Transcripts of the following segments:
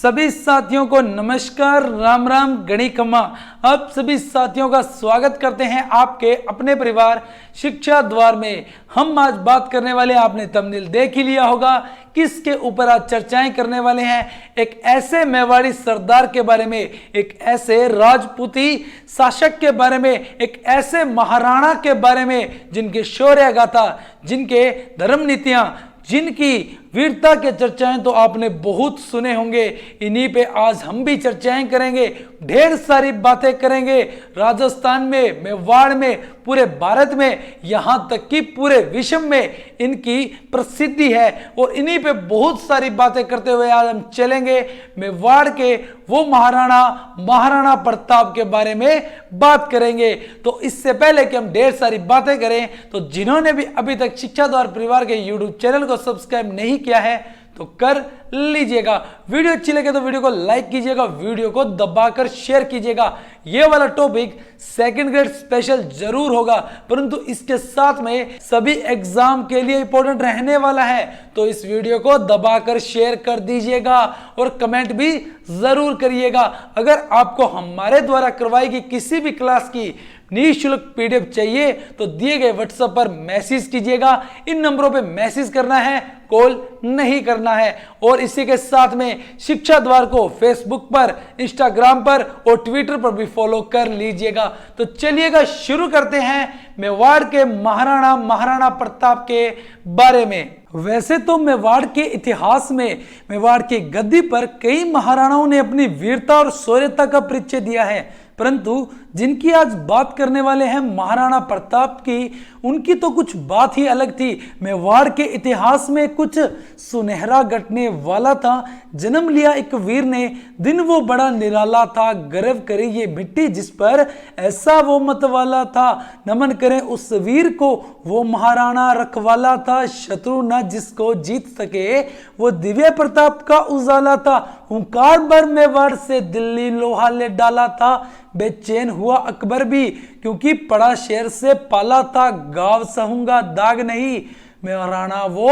सभी साथियों को नमस्कार, राम राम, गणी खम्मा। आप सभी साथियों का स्वागत करते हैं आपके अपने परिवार शिक्षा द्वार में। हम आज बात करने वाले, आपने थंबनेल देख ही लिया होगा, किसके ऊपर आज चर्चाएं करने वाले हैं। एक ऐसे मेवाड़ी सरदार के बारे में, एक ऐसे राजपूती शासक के बारे में, एक ऐसे महाराणा के बारे में जिनके शौर्य गाथा, जिनके धर्म नीतियां, जिनकी वीरता के चर्चाएं तो आपने बहुत सुने होंगे। इन्हीं पे आज हम भी चर्चाएं करेंगे, ढेर सारी बातें करेंगे। राजस्थान में, मेवाड़ में, पूरे भारत में, यहां तक कि पूरे विश्व में इनकी प्रसिद्धि है और इन्हीं पे बहुत सारी बातें करते हुए आज हम चलेंगे। मेवाड़ के वो महाराणा प्रताप के बारे में बात करेंगे। तो इससे पहले कि हम ढेर सारी बातें करें, तो जिन्होंने भी अभी तक शिक्षा द्वार परिवार के यूट्यूब चैनल को सब्सक्राइब नहीं किया है तो कर लीजिएगा। वीडियो अच्छी लगे तो वीडियो को लाइक कीजिएगा, वीडियो को दबाकर शेयर कीजिएगा। ये वाला टॉपिक सेकंड ग्रेड स्पेशल जरूर होगा, परंतु इसके साथ में सभी एग्जाम के लिए इंपॉर्टेंट रहने वाला है। तो इस वीडियो को दबाकर शेयर कर दीजिएगा और कमेंट भी जरूर करिएगा। अगर आपको हमारे द्वारा करवाई गई किसी भी क्लास की निःशुल्क पीडीएफ चाहिए तो दिए गए व्हाट्सएप पर मैसेज कीजिएगा। इन नंबरों पे मैसेज करना है, कॉल नहीं करना है। और इसी के साथ में शिक्षा द्वार को फेसबुक पर, इंस्टाग्राम पर और ट्विटर पर भी फॉलो कर लीजिएगा। तो चलिएगा शुरू करते हैं मेवाड़ के महाराणा प्रताप के बारे में। वैसे तो मेवाड़ के इतिहास में, मेवाड़ की गद्दी पर कई महाराणाओं ने अपनी वीरता और शौर्यता का परिचय दिया है, परंतु जिनकी आज बात करने वाले हैं महाराणा प्रताप की, उनकी तो कुछ बात ही अलग थी। मेवाड़ के इतिहास में कुछ सुनहरा घटने वाला था। जन्म लिया एक वीर ने, दिन वो बड़ा निराला था। गर्व करे ये मिट्टी जिस पर, ऐसा वो मत वाला था। नमन करें उस वीर को, वो महाराणा रखवाला था। शत्रु न जिसको जीत सके, वो दिव्य प्रताप का उजाला था। हुंकार भर मेवाड़ से दिल्ली लोहा ले डाला था। बेचैन हुआ अकबर भी, क्योंकि पड़ा शेर से पाला था। गाँव सहूंगा दाग नहीं, महाराणा वो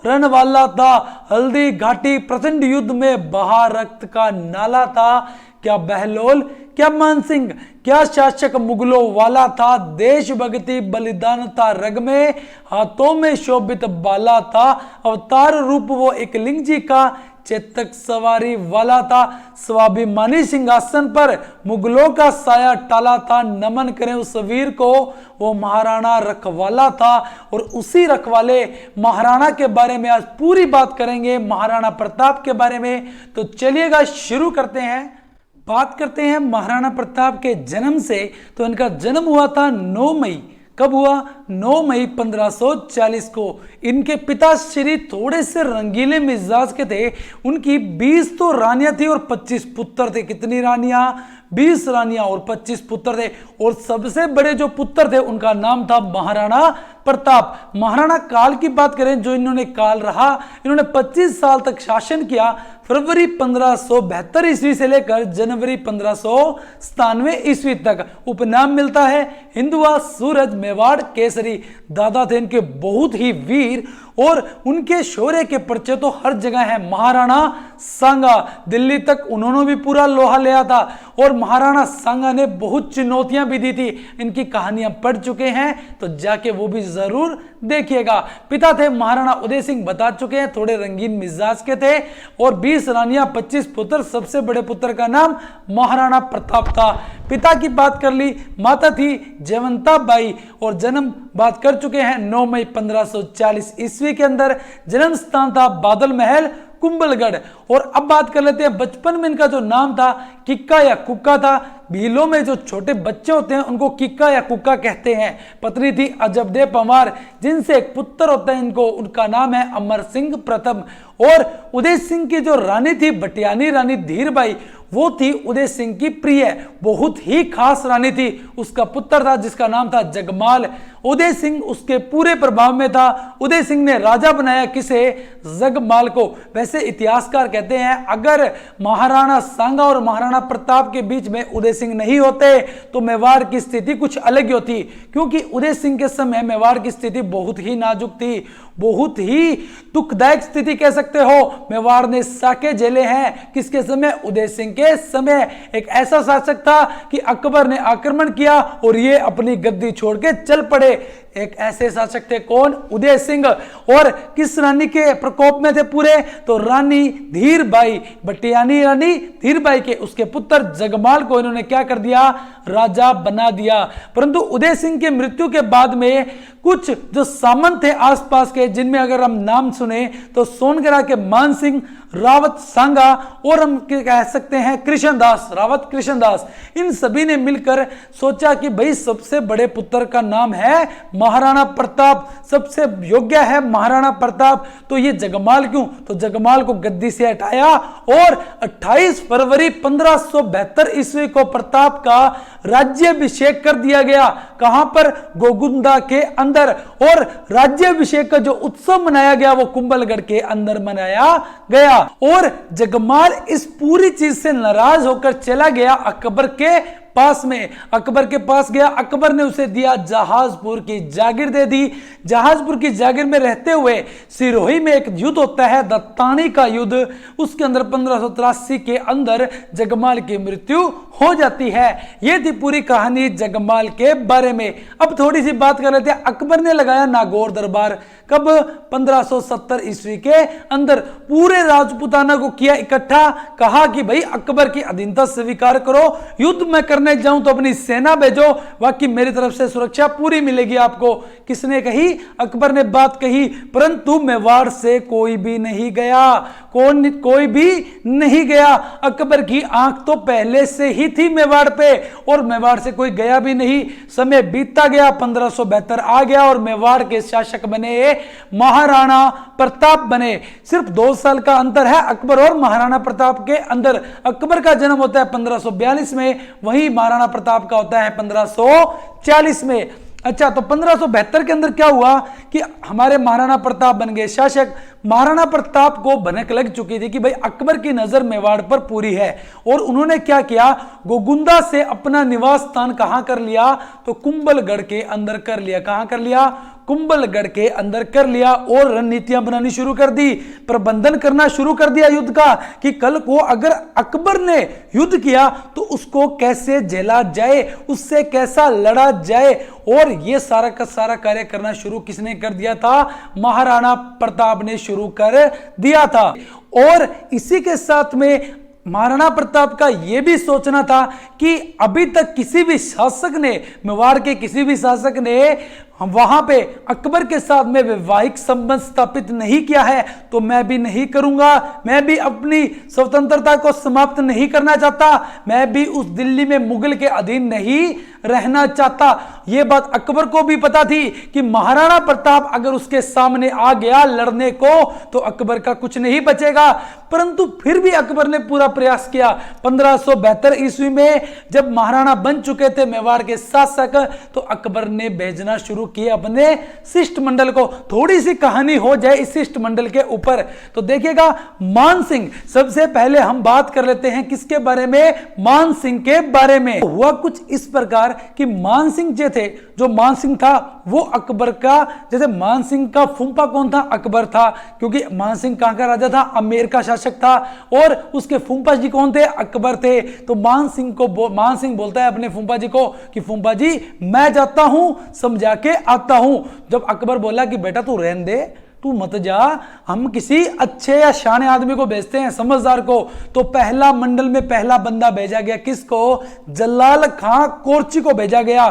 रण वाला था। हल्दी घाटी प्रचंड युद्ध में बहा रक्त का नाला था। क्या बहलोल, क्या मानसिंह, क्या शासक मुगलों वाला था। देशभक्ति बलिदान था रग में, हाथों में शोभित बाला था। अवतार रूप वो एक लिंग जी का, चेतक सवारी वाला था। स्वाभिमानी सिंहासन पर मुगलों का साया टाला था। नमन करें उस वीर को, वो महाराणा रखवाला था। और उसी रखवाले महाराणा के बारे में आज पूरी बात करेंगे, महाराणा प्रताप के बारे में। तो चलिएगा शुरू करते हैं। बात करते हैं महाराणा प्रताप के जन्म से। तो इनका जन्म हुआ था 9 मई। कब हुआ? 9 मई 1540 को। इनके पिता श्री थोड़े से रंगीले मिजाज के थे। उनकी 20 तो रानियां थी और 25 पुत्र थे। कितनी रानियां? 20 रानियां और 25 पुत्र थे। और सबसे बड़े जो पुत्र थे उनका नाम था महाराणा प्रताप। महाराणा काल की बात करें, जो इन्होंने काल रहा, इन्होंने 25 साल तक शासन किया। फरवरी 1572 ईस्वी से लेकर जनवरी 1597 ईस्वी तक। उपनाम मिलता है हिंदुआ, सूरज, मेवाड़ केसरी। दादा थे इनके बहुत ही वीर और उनके शौर्य के परिचय तो हर जगह है। महाराणा सांगा, दिल्ली तक उन्होंने भी पूरा लोहा लिया था और महाराणा सांगा ने बहुत चुनौतियां भी दी थी। इनकी कहानियां पढ़ चुके हैं तो जाके वो भी जरूर देखिएगा। पिता थे महाराणा उदय सिंह, बता चुके हैं, थोड़े रंगीन मिजाज के थे। और 20 रानियां, 25 पुत्र। सबसे बड़े पुत्र का नाम महाराणा प्रताप था। पिता की बात कर ली। माता थी जयवंता बाई और जन्म बात कर चुके हैं 9 मई 1540 ईस्वी के अंदर। जन्म स्थान था बादल महल, कुंभलगढ़। और अब बात कर लेते हैं बचपन में इनका जो नाम था, किक्का या कुक्का था। भीलों में जो छोटे बच्चे होते हैं उनको किक्का या कुक्का कहते हैं। पत्नी थी अजबदे पंवार, जिनसे एक पुत्र होता है इनको, उनका नाम है अमर सिंह प्रथम। और उदय सिंह की जो रानी थी, बटियानी रानी धीरबाई, वो थी उदय सिंह की प्रिय, बहुत ही खास रानी थी। उसका पुत्र था जिसका नाम था जगमाल। उदय सिंह उसके पूरे प्रभाव में था। उदय सिंह ने राजा बनाया किसे? जगमाल को। वैसे इतिहासकार कहते हैं अगर महाराणा सांगा और महाराणा प्रताप के बीच में उदय सिंह नहीं होते तो मेवाड़ की स्थिति कुछ अलग ही होती, क्योंकि उदय सिंह के समय मेवाड़ की स्थिति बहुत ही नाजुक थी, बहुत ही दुखदायक स्थिति कह सकते हो। मेवाड़ ने साके झेले हैं किसके समय? उदय सिंह के समय। एक ऐसा शासक था कि अकबर ने आक्रमण किया और ये अपनी गद्दी छोड़ के चल पड़े। एक ऐसे शासक थे कौन? उदय सिंह। और किस रानी के प्रकोप में थे पूरे? तो रानी धीरबाई, बटियानी रानी धीरबाई के उसके पुत्र जगमाल को इन्होंने क्या कर दिया? राजा बना दिया। परंतु उदय सिंह के मृत्यु के बाद में कुछ जो सामंत थे आसपास के, जिनमें अगर हम नाम सुने तो सोनगरा के मान सिंह, रावत सांगा और हम कह सकते हैं कृष्णदास, रावत कृष्णदास, इन सभी ने मिलकर सोचा कि भाई सबसे बड़े पुत्र का नाम है महाराणा प्रताप, सबसे योग्य है महाराणा प्रताप, तो ये जगमाल क्यों? तो जगमाल को गद्दी से हटाया और 28 फरवरी 1572 ईस्वी को प्रताप का राज्याभिषेक कर दिया गया। कहां पर? गोगुंदा के अंदर। और राज्याभिषेक का जो उत्सव मनाया गया वो कुंभलगढ़ के अंदर मनाया गया। और जगमाल इस पूरी चीज से नाराज होकर चला गया अकबर के पास में। अकबर के पास गया, अकबर ने उसे दिया जहाजपुर की जागीर दे दी। जहाजपुर की जागीर में रहते हुए सिरोही में एक युद्ध होता है, दत्तानी का युद्ध, उसके अंदर 1583 के अंदर जगमाल की मृत्यु हो जाती है। यह थी पूरी कहानी जगमाल के बारे में। अब थोड़ी सी बात कर लेते हैं। अकबर ने लगाया नागौर दरबार कब? 1570 ईस्वी के अंदर। पूरे राजपूताना को किया इकट्ठा, कहा कि भाई अकबर की अधीनता स्वीकार करो, युद्ध में करने जाऊं तो अपनी सेना भेजो, बाकी मेरी तरफ से सुरक्षा पूरी मिलेगी आपको। किसने कही? अकबर ने बात कही। परंतु मेवाड़ से कोई भी नहीं गया। कोई भी नहीं गया। अकबर की आंख तो पहले से ही थी मेवाड़ पे और मेवाड़ से कोई गया भी नहीं। समय बीतता गया, 1572 आ गया और मेवाड़ के शासक बने महाराणा प्रताप बने। सिर्फ 2 साल का अंतर है अकबर और महाराणा प्रताप के अंदर। अकबर का जन्म होता है 1542 में, वहीं महाराणा प्रताप का होता है 1540 में। अच्छा, तो 1572 के अंदर क्या हुआ कि हमारे महाराणा प्रताप बन गए शासक। महाराणा प्रताप को भनक लग चुकी थी कि भाई अकबर की नजर मेवाड़ पर पूरी है और उन्होंने क्या किया? गोगुंदा से अपना निवास स्थान कहां कर लिया? तो कुंभलगढ़ के अंदर कर लिया। कहां कर लिया? कुंभलगढ़ के अंदर कर लिया और रणनीतियां बनानी शुरू कर दी, प्रबंधन करना शुरू कर दिया युद्ध का कि कल को अगर अकबर ने युद्ध किया तो उसको कैसे झेला जाए, उससे कैसा लड़ा जाए। और यह सारा का सारा कार्य करना शुरू किसने कर दिया था? महाराणा प्रताप ने शुरू कर दिया था। और इसी के साथ में महाराणा प्रताप का यह भी सोचना था कि अभी तक किसी भी शासक ने, मेवाड़ के किसी भी शासक ने वहां पे अकबर के साथ में वैवाहिक संबंध स्थापित नहीं किया है, तो मैं भी नहीं करूंगा। मैं भी अपनी स्वतंत्रता को समाप्त नहीं करना चाहता, मैं भी उस दिल्ली में मुगल के अधीन नहीं रहना चाहता। यह बात अकबर को भी पता थी कि महाराणा प्रताप अगर उसके सामने आ गया लड़ने को तो अकबर का कुछ नहीं बचेगा। परंतु फिर भी अकबर ने पूरा प्रयास किया। 1572 ईस्वी में जब महाराणा बन चुके थे मेवाड़ के शासक, तो अकबर ने भेजना शुरू किए अपने शिष्टमंडल को। थोड़ी सी कहानी हो जाए इस शिष्टमंडल के ऊपर तो देखिएगा। मान सिंह, सबसे पहले हम बात कर लेते हैं किसके बारे में? मान सिंह के बारे में। हुआ कुछ इस प्रकार कि मान सिंह जो मान सिंह था वो अकबर का, जैसे मान सिंह का फूफा कौन था? अकबर था, क्योंकि मान सिंह कहां का राजा था? अमेर का शासक था और उसके फूफा जी कौन थे? अकबर थे। तो मान सिंह बोलता है अपने फूफा जी को कि फूफा जी मैं जाता हूं, समझा के आता हूं। जब अकबर बोला कि बेटा तू रहने दे, तू मत जा, हम किसी अच्छे या शाने आदमी को भेजते हैं, समझदार को। तो पहला मंडल में पहला बंदा भेजा गया, किसको? जलाल खां कोर्ची को भेजा गया।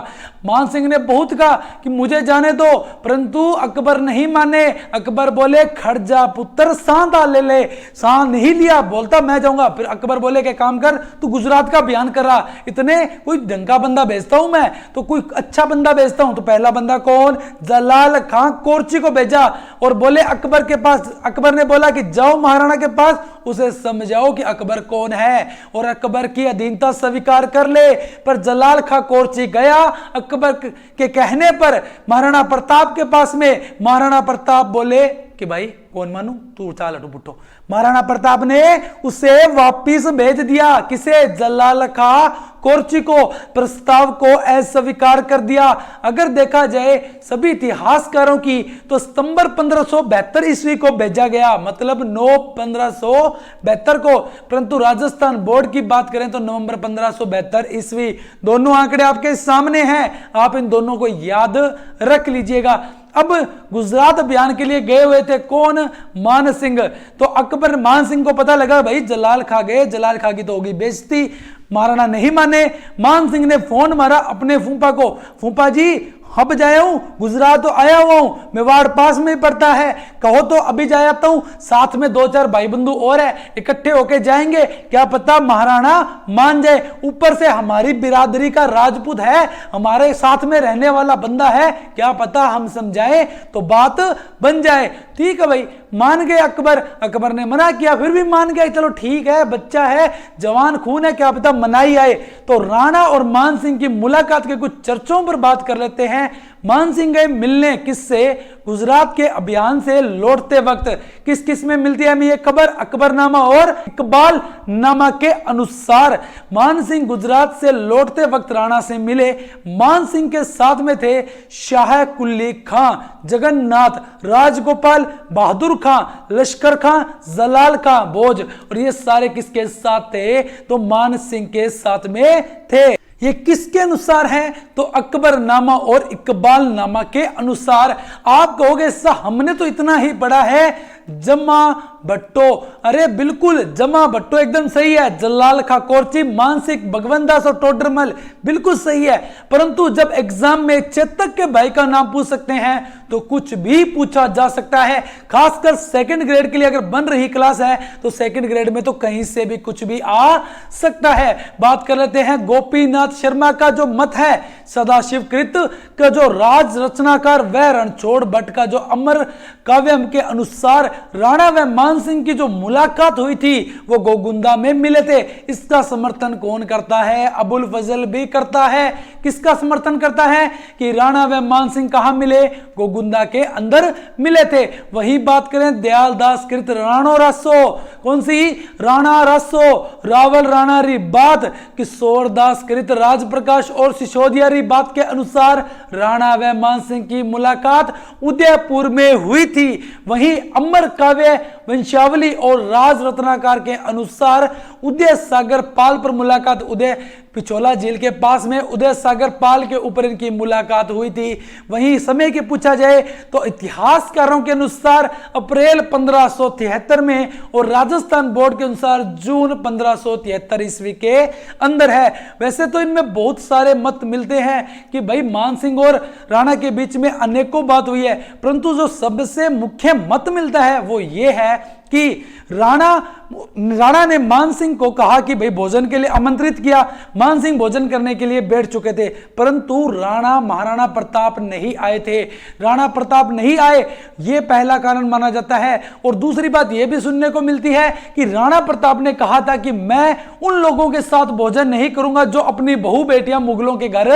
मान सिंह ने बहुत कहा कि मुझे जाने दो, परंतु अकबर नहीं माने। अकबर बोले खड़ जा पुत्र, सांत ले ले। सांत नहीं लिया, बोलता मैं जाऊंगा। फिर अकबर बोले कि काम कर, तू गुजरात का बयान कर रहा, इतने कोई ढंग का बंदा भेजता हूं मैं, तो कोई अच्छा बंदा भेजता हूं। तो पहला बंदा कौन? जलाल खां कोर्ची को भेजा और बोले अकबर के पास, अकबर ने बोला कि जाओ महाराणा के पास, उसे समझाओ कि अकबर कौन है और अकबर की अधीनता स्वीकार कर ले। पर जलाल खां कोरची गया अकबर के कहने पर महाराणा प्रताप के पास में। महाराणा प्रताप बोले कि भाई कौन मानू, तू चाल हटो पुट्ठो। महाराणा प्रताप ने उसे वापिस भेज दिया। किसे? जलाल खां कोरची को। प्रस्ताव को अस्वीकार कर दिया। अगर देखा जाए सभी इतिहासकारों की तो सितंबर 1572 ईस्वी को भेजा गया, मतलब 9/1572 को, परंतु राजस्थान बोर्ड की बात करें तो नवंबर 1572 ईस्वी। दोनों आंकड़े आपके सामने हैं, आप इन दोनों को याद रख लीजिएगा। अब गुजरात अभियान के लिए गए हुए थे कौन? मान सिंह। तो अकबर, मान सिंह को पता लगा भाई जलाल खां गए, जलाल खां की तो होगी बेइज्जती, महाराणा नहीं माने। मान सिंह ने फोन मारा अपने फूफा को, फूफा जी अब जाया हूं, गुजरात तो आया हुआ हूं, मेवाड़ पास में ही पड़ता है, कहो तो अभी जा आता हूं, साथ में 2-4 भाई बंधु और है, इकट्ठे होके जाएंगे, क्या पता महाराणा मान जाए। ऊपर से हमारी बिरादरी का राजपूत है, हमारे साथ में रहने वाला बंदा है, क्या पता हम समझाएं तो बात बन जाए। ठीक है भाई, मान गए अकबर। अकबर ने मना किया, फिर भी मान गए, चलो ठीक है, बच्चा है, जवान खून है, क्या पता मनाई आए। तो राणा और मान सिंह की मुलाकात के कुछ चर्चों पर बात कर लेते हैं। मान सिंह गए मिलने किससे? गुजरात के अभियान से लौटते वक्त। किस किस में मिलती है हमें ये खबर? अकबरनामा और इकबाल नामा के अनुसार मान सिंह गुजरात से लौटते वक्त राणा से मिले। मान सिंह के साथ में थे शाह कुली खां, जगन्नाथ, राजगोपाल, बहादुर खां, लश्कर खां, जलाल खां भोज, और ये सारे किसके साथ थे? तो मान सिंह के साथ में थे। ये किसके अनुसार है? तो अकबरनामा और इकबाल नामा के अनुसार। आप कहोगे सर हमने तो इतना ही पढ़ा है, जमा भट्टो। अरे बिल्कुल, जमा भट्टो एकदम सही है, जलाल खां कोरची, मानसिक, भगवंत दास और टोडरमल बिल्कुल सही है। परंतु जब एग्जाम में चेतक के भाई का नाम पूछ सकते हैं तो कुछ भी पूछा जा सकता है। खासकर सेकंड ग्रेड के लिए अगर बन रही क्लास है तो सेकंड ग्रेड में तो कहीं से भी कुछ भी आ सकता है। बात कर लेते हैं गोपीनाथ शर्मा का जो मत है, सदाशिवकृत का जो राज रचनाकार व रणछोड़ भट्ट का जो अमर काव्यम के अनुसार राणा व मान सिंह की जो मुलाकात हुई थी वो गोगुंदा में मिले थे। इसका समर्थन कौन करता है? अबुल फजल भी करता है। किसका समर्थन करता है? कि राणा व मान सिंह कहां मिले? गोगुंदा के अंदर मिले थे। वही बात करें दयाल दास कृत राणो रासो, कौन सी? राणा रासो, रावल राणा री बात, किशोर दास कृत राजप्रकाश और सिसोदिया री बात के अनुसार राणा व मान सिंह की मुलाकात उदयपुर में हुई थी। वहीं अमर काव्य वंशावली और राज रत्नाकार के अनुसार उदय सागर पाल पर मुलाकात, उदय पिछोला झील के पास में उदय सागर पाल के ऊपर इनकी मुलाकात हुई थी। वहीं समय की पूछा जाए तो इतिहासकारों के अनुसार अप्रैल 1573 में और राजस्थान बोर्ड के अनुसार जून 1573 ईस्वी के अंदर है। वैसे तो इनमें बहुत सारे मत मिलते हैं कि भाई मान सिंह और राणा के बीच में अनेकों बात हुई है, परंतु जो सबसे मुख्य मत मिलता है वो ये है कि राणा ने मान सिंह को कहा कि भाई भोजन के लिए आमंत्रित किया। मान सिंह भोजन करने के लिए बैठ चुके थे, परंतु राणा महाराणा प्रताप नहीं आए थे। राणा प्रताप नहीं आए, यह पहला कारण माना जाता है। और दूसरी बात यह भी सुनने को मिलती है कि राणा प्रताप ने कहा था कि मैं उन लोगों के साथ भोजन नहीं करूंगा जो अपनी बहू बेटियां मुगलों के घर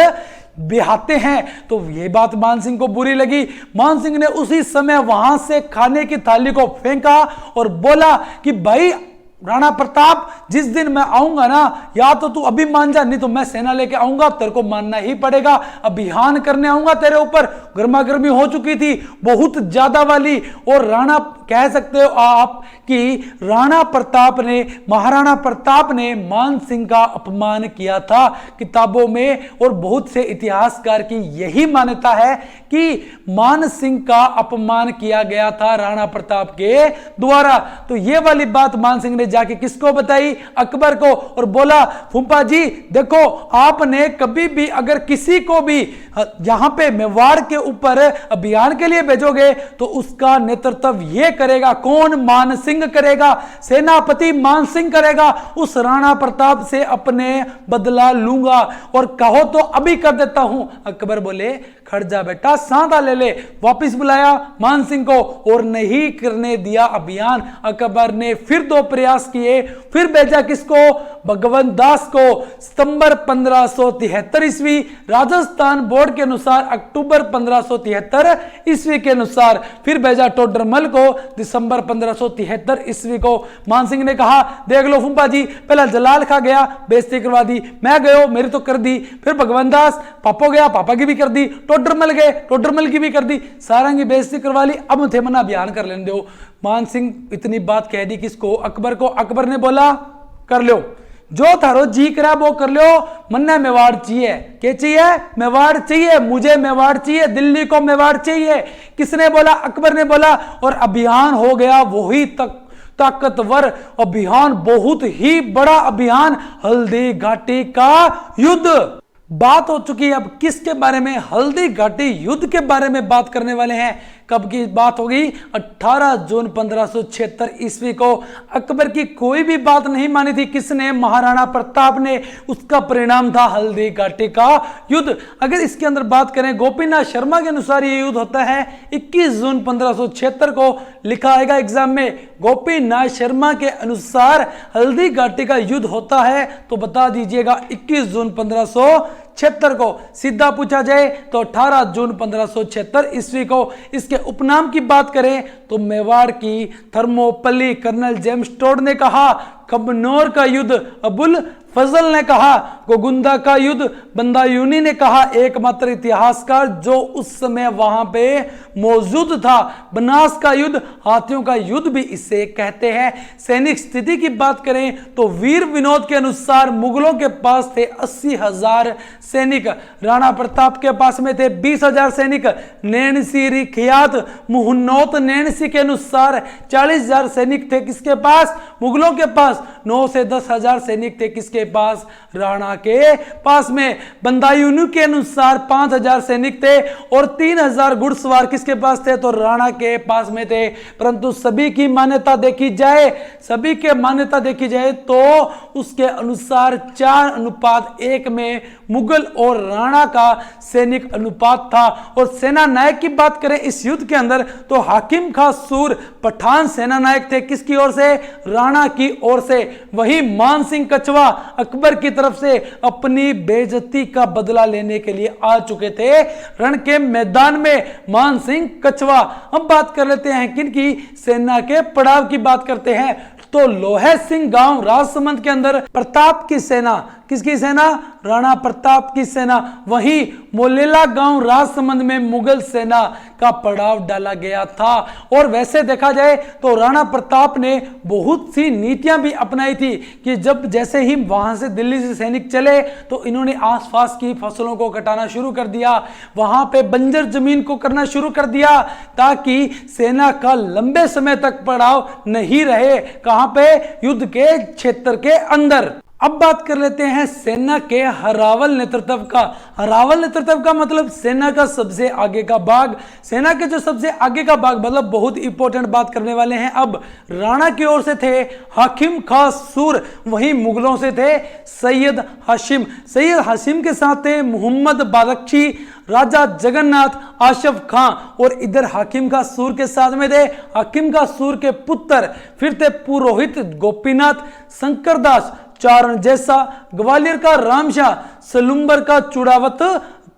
बिहाते हैं। तो यह बात मान सिंह को बुरी लगी। मान सिंह ने उसी समय वहां से खाने की थाली को फेंका और बोला कि भाई राणा प्रताप, जिस दिन मैं आऊंगा ना, या तो तू अभी मान जा, नहीं तो मैं सेना लेके आऊंगा, तेरे को मानना ही पड़ेगा। अभियान करने आऊंगा तेरे ऊपर। गर्मा गर्मी हो चुकी थी बहुत ज्यादा वाली। और राणा, कह सकते हो आप कि राणा प्रताप ने, महाराणा प्रताप ने मान सिंह का अपमान किया था किताबों में। और बहुत से इतिहासकार की यही मान्यता है कि मान सिंह का अपमान किया गया था राणा प्रताप के द्वारा। तो यह वाली बात मान सिंह ने जाके किसको बताई? अकबर को, और बोला फूफा जी देखो, आपने कभी भी अगर किसी को भी यहां पे मेवाड़ के ऊपर अभियान के लिए भेजोगे तो उसका नेतृत्व ये करेगा कौन? मान सिंह करेगा, सेनापति मान सिंह करेगा। उस राणा प्रताप से अपने बदला लूंगा, और कहो तो अभी कर देता हूं। अकबर बोले खड़ जा बेटा, सांदा ले ले। वापिस बुलाया मान सिंह को और नहीं करने दिया अभियान। अकबर ने फिर 2 प्रयास किए, फिर भेजा किसको? भगवंत दास को। सितंबर 1573 ईस्वी, राजस्थान बोर्ड के अनुसार अक्टूबर 1573 ईस्वी के अनुसार फिर भेजा टोडरमल को दिसंबर 1573 ईस्वी को। मान सिंह ने कहा देख लो फूफा जी, पहला जलाल खा गया, बेइज्जती करवा दी, मैं गयो मेरी तो कर दी, फिर भगवंत दास पापो गया, पापा की भी कर दी, टोडरमल गए, टोडरमल की भी कर दी, सारा की बेइज्जती करवा ली, अब थे मना बयान कर लेने दो। मान सिंह इतनी बात कह दी किसको? अकबर को। अकबर ने बोला कर लो, जो थारो जी करा वो कर लो, मन्ना मेवाड़ चाहिए। क्या चाहिए? मेवाड़ चाहिए, मुझे मेवाड़ चाहिए, दिल्ली को मेवाड़ चाहिए। किसने बोला? अकबर ने बोला, और अभियान हो गया वही तक ताकतवर अभियान, बहुत ही बड़ा अभियान, हल्दी घाटी का युद्ध। बात हो चुकी है अब किसके बारे में? हल्दी घाटी युद्ध के बारे में बात करने वाले हैं। कब की बात होगी? 18 जून 1576 ईस्वी को। अकबर की कोई भी बात नहीं मानी थी किसने? महाराणा प्रताप ने। उसका परिणाम था हल्दी घाटी का युद्ध। अगर इसके अंदर बात करें गोपीनाथ शर्मा के अनुसार यह युद्ध होता है 21 जून 1576 को। लिखा आएगा एग्जाम में, गोपीनाथ शर्मा के अनुसार हल्दी घाटी का युद्ध होता है, तो बता दीजिएगा 21 जून 1576 को। सीधा पूछा जाए तो 18 जून 1576 ईस्वी को। इसके उपनाम की बात करें तो मेवाड़ की थर्मोपल्ली कर्नल जेम्स टोड ने कहा, कबनौर का युद्ध अबुल फजल ने कहा, गोगुंदा का युद्ध बंदायूनी ने कहा, एकमात्र इतिहासकार जो उस समय वहां पे मौजूद था। बनास का युद्ध, हाथियों का युद्ध भी इसे कहते हैं। सैनिक स्थिति की बात करें तो वीर विनोद के अनुसार मुगलों के पास थे 80,000 सैनिक, राणा प्रताप के पास में थे 20,000 सैनिक। नैनसी रिखियात मुहन्नौत नैनसी के अनुसार 40,000 सैनिक थे किसके पास? मुगलों के पास। 9 से 10,000 सैनिक थे किसके पास? राणा के पास में। बंदायूनी के अनुसार 5,000 सैनिक थे और 3,000 घुड़सवार किसके पास थे? तो राणा के पास में थे। परंतु सभी की मान्यता देखी जाए, सभी के मान्यता देखी जाए तो उसके अनुसार 4:1 में मुगल और राणा का सैनिक अनुपात था। और सेना नायक की बात करें इस युद्ध के अंदर तो हाकिम खां सूर पठान सेना नायक थे किसकी ओर से? राणा की ओर से। वही मान सिंह कछवा अकबर की तरफ से अपनी बेइज्जती का बदला लेने के लिए आ चुके थे रण के मैदान में। मान सिंह कछवा। हम बात कर लेते हैं किनकी? सेना के पड़ाव की बात करते हैं तो लोहे सिंह गांव राजसमंद के अंदर प्रताप की सेना, किसकी सेना? राणा प्रताप की सेना। वहीं मोलेला गांव राजसमंद में मुगल सेना का पड़ाव डाला गया था। और वैसे देखा जाए तो राणा प्रताप ने बहुत सी नीतियां भी अपनाई थी कि जब जैसे ही वहां से दिल्ली से सैनिक चले तो इन्होंने आसपास की फसलों को कटाना शुरू कर दिया, वहां पे बंजर जमीन को करना शुरू कर दिया ताकि सेना का लंबे समय तक पड़ाव नहीं रहे। कहां पे? युद्ध के क्षेत्र के अंदर। अब बात कर लेते हैं सेना के हरावल नेतृत्व का। हरावल नेतृत्व का मतलब सेना का सबसे आगे का भाग। सेना के जो सबसे आगे का भाग मतलब बहुत इंपॉर्टेंट बात करने वाले हैं। अब राणा की ओर से थे हाकिम खां सूर, वहीं मुगलों से थे सैयद हाशिम। सैयद हाशिम के साथ थे मोहम्मद बारक्षी, राजा जगन्नाथ, आशफ खां। और इधर हाकिम खां सूर के साथ में थे हाकिम खां सूर के पुत्र, फिर थे पुरोहित गोपीनाथ, शंकरदास, चारण जैसा, ग्वालियर का रामशाह, सलुम्बर का चुड़ावत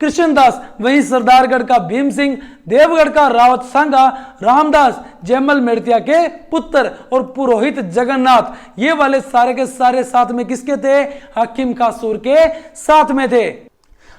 कृष्णदास, वहीं सरदारगढ़ का भीम सिंह, देवगढ़ का रावत सांगा, रामदास, जयमल मेड़तिया के पुत्र और पुरोहित जगन्नाथ। ये वाले सारे के सारे साथ में किसके थे? हाकिम खां सूर के साथ में थे।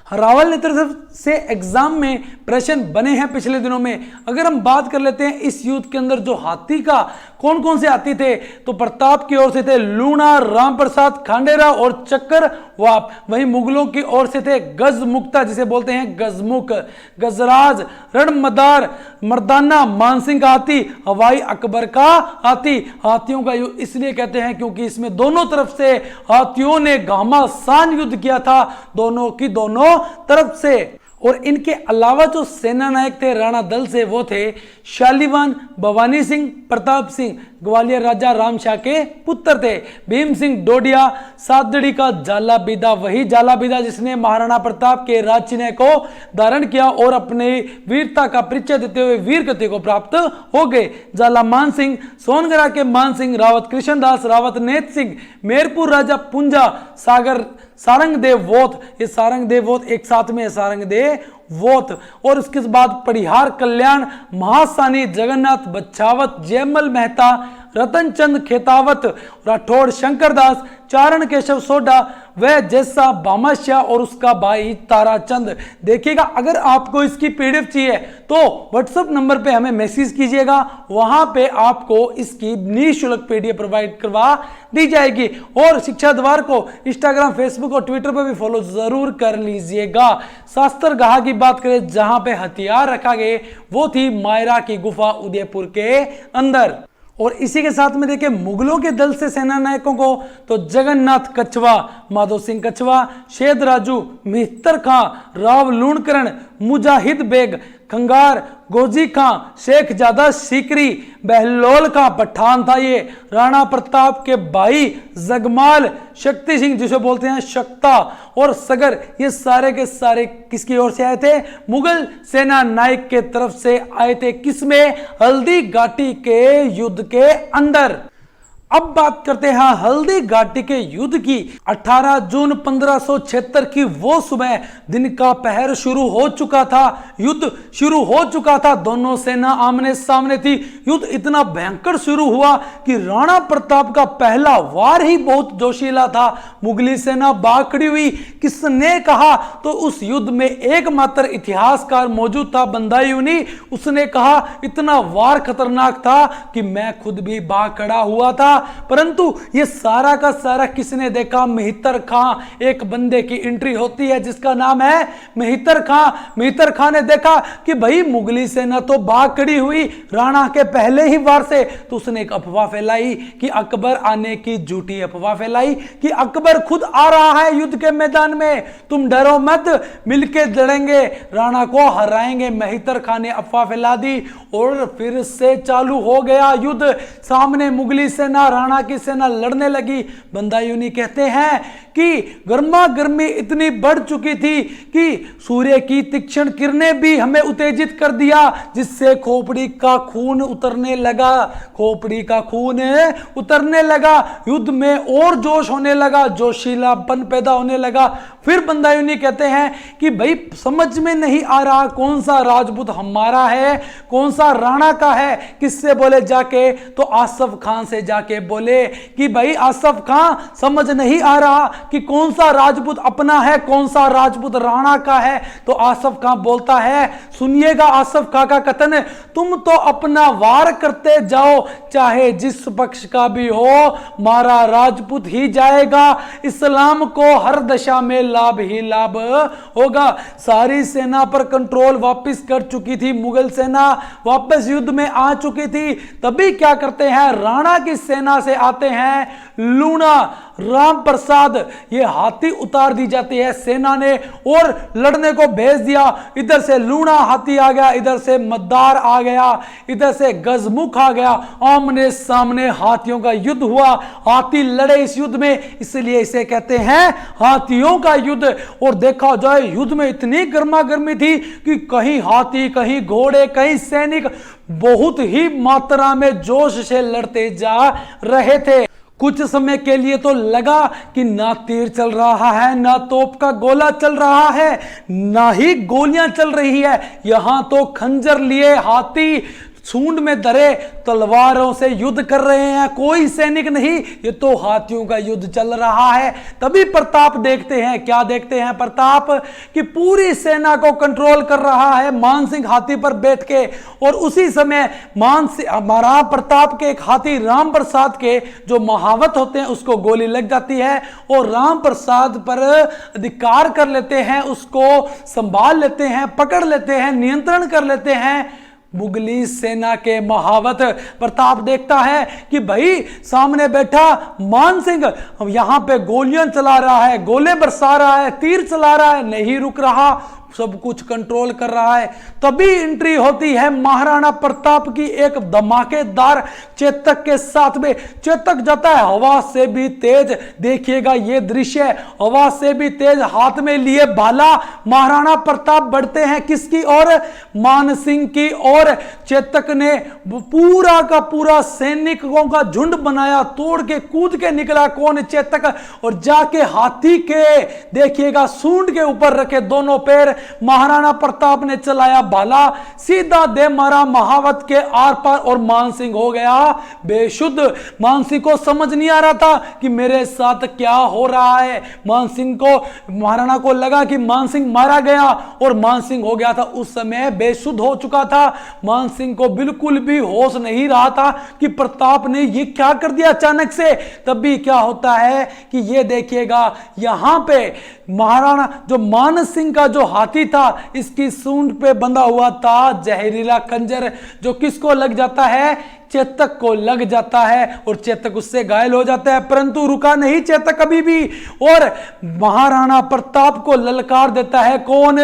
रावल नेतृत्व से एग्जाम में प्रश्न बने हैं पिछले दिनों में। अगर हम बात कर लेते हैं इस युद्ध के अंदर जो हाथी का कौन कौन से हाथी थे? तो प्रताप की ओर से थे लूणा, राम प्रसाद, खांडेरा और चक्कर वाप। वहीं मुगलों की ओर से थे गजमुक्ता जिसे बोलते हैं गजमुख, गजराज, रणमदार, मर्दाना, मानसिंह का हाथी, हवाई अकबर का हाथी। हाथियों का युद्ध इसलिए कहते हैं क्योंकि इसमें दोनों तरफ से हाथियों ने घमासान युद्ध किया था, दोनों की दोनों तरफ से। और इनके अलावा जो सेना नायक थे राणा दल से वो थे शालीवान, भवानी सिंह, प्रताप सिंह, ग्वालियर राजा रामशाह के पुत्र थे। भीम सिंह डोडिया, सादड़ी का जालाबीदा, वही जालाबीदा जिसने महाराणा प्रताप के राज चिन्ह को धारण किया और अपने वीरता का परिचय देते हुए वीर गति को प्राप्त हो गए। जाला मान सिंह, सोनगरा के मान सिंह, रावत कृष्णदास, रावत नेत सिंह, मेरपुर राजा पुंजा, सागर सारंगदेव वोत, ये सारंगदेव वोत एक साथ में सारंगदेव वोत। और उसके बाद परिहार कल्याण, महासानी, जगन्नाथ बच्छावत, जयमल मेहता, रतनचंद खेतावत, राठौड़ शंकरदास, चारण केशव सोडा, वह जैसा बामाशाह और उसका भाई ताराचंद। देखिएगा अगर आपको इसकी पीडीएफ चाहिए तो व्हाट्सएप नंबर पे हमें मैसेज कीजिएगा, वहां पे आपको इसकी निःशुल्क पीडीएफ प्रोवाइड करवा दी जाएगी। और शिक्षा द्वार को इंस्टाग्राम, फेसबुक और ट्विटर पर भी फॉलो जरूर कर लीजिएगा। शास्त्र गाह की बात करें जहां पे हथियार रखा गया वो थी मायरा की गुफा उदयपुर के अंदर। और इसी के साथ में देखें मुगलों के दल से सेना नायकों को तो जगन्नाथ कछवा, माधो सिंह कछवा, शेद राजू, मिहत्तर खां, राव लूणकरण, मुजाहिद बेग, खंगार, गोजी खां, शेख जादा सीकरी, बहलोल का पठान था ये, राणा प्रताप के भाई जगमाल, शक्ति सिंह जिसे बोलते हैं शक्ता और सगर, ये सारे के सारे किसकी ओर से आए थे? मुगल सेना नायक के तरफ से आए थे। किसमें? हल्दी घाटी के युद्ध के अंदर। अब बात करते हैं हल्दी घाटी के युद्ध की। 18 जून 1576 की वो सुबह, दिन का पहर शुरू हो चुका था, युद्ध शुरू हो चुका था, दोनों सेना आमने सामने थी। युद्ध इतना भयंकर शुरू हुआ कि राणा प्रताप का पहला वार ही बहुत जोशीला था। मुगली सेना भाग खड़ी हुई। किसने कहा? तो उस युद्ध में एकमात्र इतिहासकार मौजूद था बंदायूनी, उसने कहा इतना वार खतरनाक था कि मैं खुद भी भाग खड़ा हुआ था। परंतु ये सारा का सारा किसने देखा? मिहत्तर खां। एक बंदे की एंट्री होती है जिसका नाम है मिहत्तर खां। मिहत्तर खां ने देखा कि भाई मुगली सेना तो भाग खड़ी हुई राणा के पहले ही वार से, तो उसने एक अफवाह फैलाई कि अकबर आने की, झूठी अफवाह फैलाई कि अकबर खुद आ रहा है युद्ध के मैदान में, तुम डरो मत, मिलके लड़ेंगे, राणा को हराएंगे। मिहत्तर खां ने अफवाह फैला दी और फिर से चालू हो गया युद्ध। सामने मुगली सेना, राणा की सेना लड़ने लगी। बंदायूनी कहते हैं कि गर्मा गर्मी इतनी बढ़ चुकी थी कि सूर्य की तीक्ष्ण किरणें भी हमें उत्तेजित कर दिया, जिससे खोपड़ी का खून उतरने लगा। खोपड़ी का खून उतरने लगा। युद्ध में और जोश होने लगा, जोशीलापन पैदा होने लगा। फिर बंदायूनी कहते हैं कि भाई समझ में नहीं आ रहा कौन सा राजपूत हमारा है, कौन सा राणा का है। किससे बोले जाके? तो आसफ खान से जाके बोले कि भाई आसफ खान, समझ नहीं आ रहा कि कौन सा राजपूत अपना है, कौन सा राजपूत राणा का है। तो आसफ खान बोलता है, सुनिएगा आसफ खान का कथन, तुम तो अपना वार करते जाओ, चाहे जिस पक्ष का भी हो, मारा राजपूत ही जाएगा। इस्लाम को हर दशा में लाभ ही लाभ होगा। सारी सेना पर कंट्रोल वापस कर चुकी थी मुगल सेना, वापस युद्ध में आ चुकी थी। तभी क्या करते हैं? राणा की सेना से आते हैं लूणा, राम प्रसाद, ये हाथी उतार दी जाती है सेना ने और लड़ने को भेज दिया। इधर से लूणा हाथी आ गया, इधर से मद्दार आ गया, इधर से गजमुख आ गया। आमने सामने हाथियों का युद्ध हुआ। हाथी लड़े इस युद्ध में, इसलिए इसे कहते हैं हाथियों का युद्ध। और देखा जाए युद्ध में इतनी गर्मा गर्मी थी कि कहीं हाथी, कहीं घोड़े, कहीं सैनिक बहुत ही मात्रा में जोश से लड़ते जा रहे थे। कुछ समय के लिए तो लगा कि ना तीर चल रहा है, ना तोप का गोला चल रहा है, ना ही गोलियां चल रही है। यहां तो खंजर लिए हाथी सूंड में धरे तलवारों से युद्ध कर रहे हैं, कोई सैनिक नहीं, ये तो हाथियों का युद्ध चल रहा है। तभी प्रताप देखते हैं, क्या देखते हैं प्रताप, कि पूरी सेना को कंट्रोल कर रहा है मानसिंह हाथी पर बैठ के। और उसी समय महाराणा प्रताप के एक हाथी राम प्रसाद के जो महावत होते हैं उसको गोली लग जाती है और राम प्रसाद पर अधिकार कर लेते हैं, उसको संभाल लेते हैं, पकड़ लेते हैं, नियंत्रण कर लेते हैं मुगली सेना के महावत। प्रताप देखता है कि भाई सामने बैठा मानसिंह यहां पे गोलियां चला रहा है, गोले बरसा रहा है, तीर चला रहा है, नहीं रुक रहा, सब कुछ कंट्रोल कर रहा है। तभी एंट्री होती है महाराणा प्रताप की एक धमाकेदार चेतक के साथ में। चेतक जाता है हवा से भी तेज, देखिएगा ये दृश्य, हवा से भी तेज, हाथ में लिए भाला महाराणा प्रताप बढ़ते हैं किसकी ओर, मानसिंह की ओर। चेतक ने पूरा का पूरा सैनिकों का झुंड बनाया, तोड़ के कूद के निकला कौन, चेतक, और जाके हाथी के देखिएगा सूंड के ऊपर रखे दोनों पैर, महाराणा प्रताप ने चलाया भाला, सीधा दे मारा महावत के आर पार और मानसिंह हो गया बेशुद्ध। मानसिंह को समझ नहीं आ रहा था कि मेरे साथ क्या हो रहा है। मानसिंह को, महाराणा को लगा कि मानसिंह मारा गया और मानसिंह हो गया था, उस समय बेशुद्ध हो चुका था। मानसिंह को बिल्कुल भी होश नहीं रहा था कि प्रताप ने ये क्या कर दिया अचानक से। तभी क्या होता है कि ये देखिएगा यहां पे महाराणा जो मानसिंह का जो हाथी था इसकी सूंड पे बंधा हुआ था जहरीला खंजर, जो किसको लग जाता है, चेतक को लग जाता है और चेतक उससे घायल हो जाता है। परंतु रुका नहीं चेतक कभी भी और महाराणा प्रताप को ललकार देता है कौन,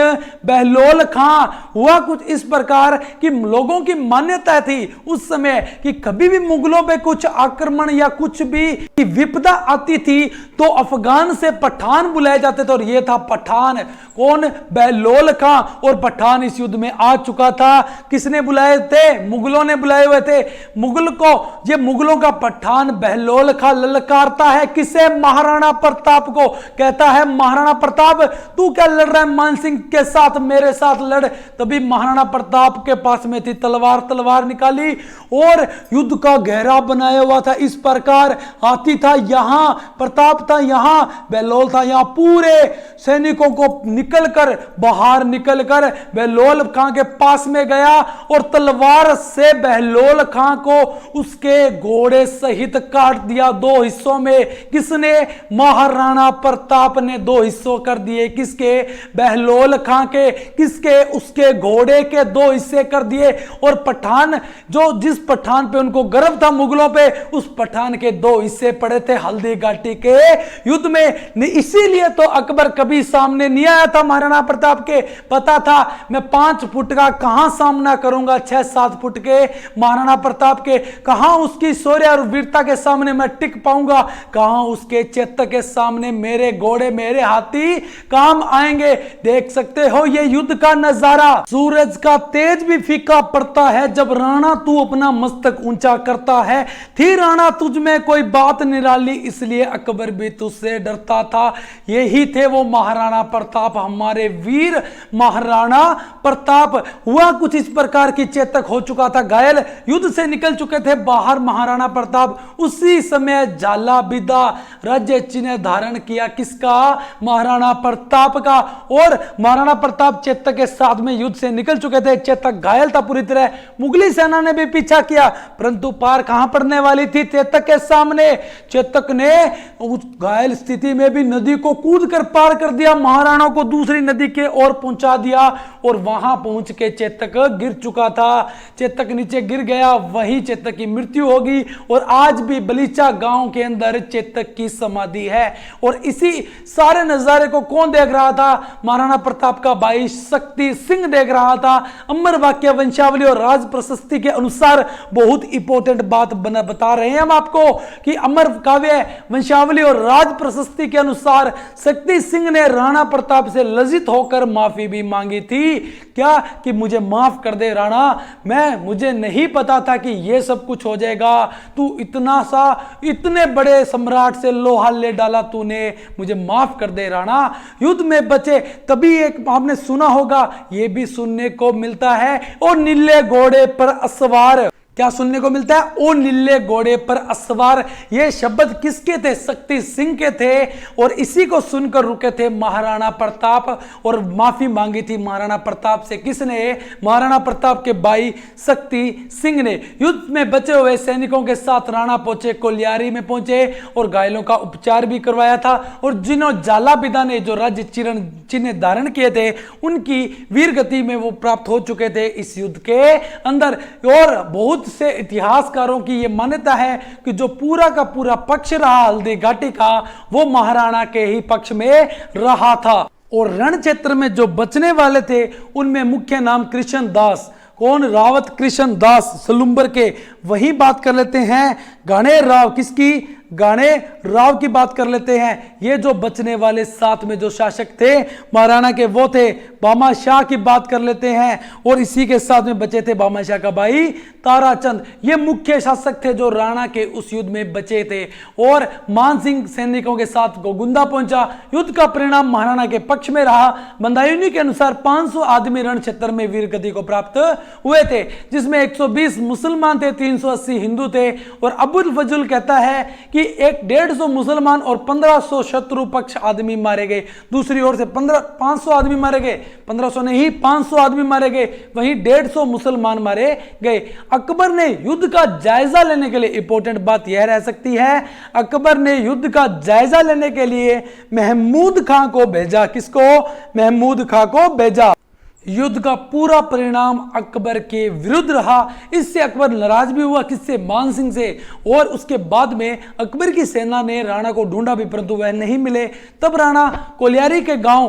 बहलोल खां। हुआ कुछ इस प्रकार कि लोगों की मान्यता थी उस समय कि कभी भी मुगलों पे कुछ आक्रमण या कुछ भी विपदा आती थी तो अफगान से पठान बुलाए जाते थे, और यह था पठान कौन, बहलोल खां। और पठान इस युद्ध में आ चुका था। किसने बुलाए थे, मुगलों ने बुलाए हुए थे। मुगल को, ये मुगलों का पठान बहलोल खां ललकारता है किसे, महाराणा प्रताप को। कहता है महाराणा प्रताप तू क्या लड़ रहा है मानसिंह के साथ, मेरे साथ लड़। तभी महाराणा प्रताप के पास में थी तलवार, तलवार निकाली और युद्ध का गहरा बनाया हुआ था इस प्रकार। हाथी था यहां, प्रताप था यहां, बहलोल था यहां। पूरे सैनिकों को निकलकर बाहर निकलकर बहलोल खां के पास में गया और तलवार से बहलोल खां को उसके घोड़े सहित काट दिया दो हिस्सों में। किसने, महाराणा प्रताप ने दो हिस्सों कर दिए। किसके, बहलोल खां के। किसके, उसके घोड़े के दो हिस्से कर दिए। और पठान, जो जिस पठान पे उनको गर्व था मुगलों पे, उस पठान के दो हिस्से पड़े थे हल्दी घाटी के युद्ध में। इसीलिए तो अकबर कभी सामने नहीं आया था महाराणा प्रताप के। पता था मैं 5 फुट का कहां सामना करूंगा, 6-7 फुट के महाराणा प्रताप के, कहां उसकी शौर्य और वीरता के सामने मैं टिक पाऊंगा, कहां उसके चेतक के सामने मेरे घोड़े मेरे हाथी काम आएंगे। देख सकते हो ये युद्ध का नजारा। सूरज का तेज भी फीका पड़ता है जब राणा तू अपना मस्तक ऊंचा करता है। थी राणा तुझ में कोई बात निराली, इसलिए अकबर भी तुझसे डरता था। यही थे वो महाराणा प्रताप, हमारे वीर महाराणा प्रताप। हुआ कुछ इस प्रकार की, चेतक हो चुका था घायल, युद्ध से निकल चुके थे बाहर महाराणा प्रताप। उसी समय झाला विदा राज्य चिन्ह धारण किया किसका, महाराणा प्रताप का। और महाराणा प्रताप चेतक के साथ में युद्ध से निकल चुके थे। चेतक घायल था पूरी तरह, मुगली सेना ने भी पीछा किया, परंतु पार कहां पड़ने वाली थी, चेतक के सामने। चेतक ने उस घायल स्थिति में भी नदी को कूद कर पार कर दिया, महाराणा को दूसरी नदी के ओर पहुंचा दिया और वहां पहुंच के चेतक गिर चुका था। चेतक नीचे गिर गया, वहीं चेतक की मृत्यु होगी। और आज भी बलीचा गांव के अंदर चेतक की समाधि है। और इसी सारे नजारे को कौन देख रहा था, महाराणा प्रताप का भाई शक्ति सिंह देख रहा था। अमर वाक्य वंशावली और राज प्रशस्ति के अनुसार बहुत इंपॉर्टेंट बात बता रहे हैं हम आपको कि अमर काव्य वंशावली और राज प्रशस्ति के अनुसार शक्ति सिंह ने राणा प्रताप से लज्जित होकर माफी भी मांगी थी। क्या कि मुझे माफ कर दे राणा, मुझे नहीं पता था कि ये सब कुछ हो जाएगा, तू इतने बड़े सम्राट से लोहा ले डाला तूने, मुझे माफ कर दे राणा। युद्ध में बचे तभी एक आपने सुना होगा, ये भी सुनने को मिलता है, और नीले घोड़े पर असवार। क्या सुनने को मिलता है? ओ नीले घोड़े पर असवार। ये शब्द किसके थे? शक्ति सिंह के थे, और इसी को सुनकर रुके थे महाराणा प्रताप, और माफी मांगी थी महाराणा प्रताप से। किसने? महाराणा प्रताप के भाई शक्ति सिंह ने। युद्ध में बचे हुए सैनिकों के साथ राणा पहुंचे, कोलियारी में पहुंचे, और घायलों का उपचार भी करवाया था। और जिन्हों जालापिता ने जो राज्य चिन्ह धारण किए थे, उनकी वीर गति में वो प्राप्त हो चुके थे इस युद्ध के अंदर। और बहुत से इतिहासकारों की यह मान्यता है कि जो पूरा का पूरा पक्ष रहा हल्दी घाटी का, वो महाराणा के ही पक्ष में रहा था। और रण क्षेत्र में जो बचने वाले थे, उनमें मुख्य नाम कृष्ण दास। कौन? रावत कृष्ण दास सलुंबर के। वही बात कर लेते हैं गाणे राव। किसकी? गाणे राव की बात कर लेते हैं। ये जो बचने वाले साथ में जो शासक थे महाराणा के, वो थे बामा शाह की बात कर लेते हैं। और इसी के साथ में बचे थे बामा शाह का भाई ताराचंद। ये मुख्य शासक थे जो राणा के उस युद्ध में बचे थे। और मानसिंह सैनिकों के साथ गोगुंदा पहुंचा। युद्ध का परिणाम महाराणा के पक्ष में रहा। बंदायूनी के अनुसार 500 आदमी रण क्षेत्र में वीर गति को प्राप्त हुए थे, जिसमें 120 मुसलमान थे, 380 हिंदू थे। और अबुल फजल कहता है कि 150 मुसलमान और 1500 शत्रु पक्ष आदमी मारे गए। दूसरी ओर से 500 आदमी मारे गए, 1500 नहीं 500 आदमी मारे गए, वहीं 150 मुसलमान मारे गए। अकबर ने युद्ध का जायजा लेने के लिए, इंपॉर्टेंट बात यह रह सकती है, अकबर ने युद्ध का जायजा लेने के लिए महमूद खां को भेजा। किसको? महमूद खां को भेजा। युद्ध का पूरा परिणाम अकबर के विरुद्ध रहा। इससे अकबर नाराज भी हुआ। किससे? मानसिंह से। और उसके बाद में अकबर की सेना ने राणा को ढूंढा भी, परंतु वह नहीं मिले। तब राणा कोलियारी के गांव